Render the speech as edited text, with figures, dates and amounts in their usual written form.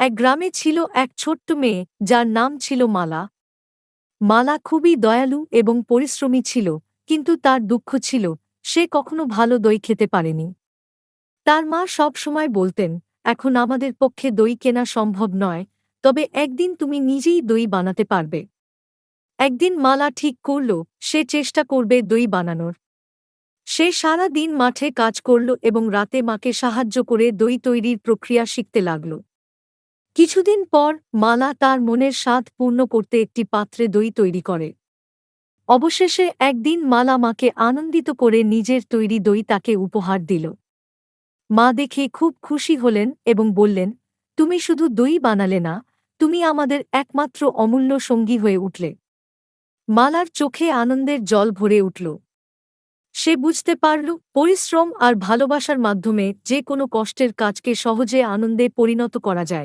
এক গ্রামে ছিল এক ছোট্ট মেয়ে যার নাম ছিল মালা। মালা খুবই দয়ালু এবং পরিশ্রমী ছিল, কিন্তু তার দুঃখ ছিল সে কখনো ভালো দই খেতে পারেনি। তার মা সব সময় বলতেন, এখন আমাদের পক্ষে দই কেনা সম্ভব নয়, তবে একদিন তুমি নিজেই দই বানাতে পারবে। একদিন মালা ঠিক করল সে চেষ্টা করবে দই বানানোর। সে সারা দিন মাঠে কাজ করল এবং রাতে মাকে সাহায্য করে দই তৈরির প্রক্রিয়া শিখতে লাগল। কিছুদিন পর মালা তার মনের স্বাদ পূর্ণ করতে একটি পাত্রে দই তৈরি করে। অবশেষে একদিন মালা মাকে আনন্দিত করে নিজের তৈরি দই তাকে উপহার দিল। মা দেখে খুব খুশি হলেন এবং বললেন, তুমি শুধু দই বানালে না, তুমি আমাদের একমাত্র অমূল্য সঙ্গী হয়ে উঠলে। মালার চোখে আনন্দের জল ভরে উঠল। সে বুঝতে পারল পরিশ্রম আর ভালোবাসার মাধ্যমে যে কোনো কষ্টের কাজকে সহজে আনন্দে পরিণত করা যায়।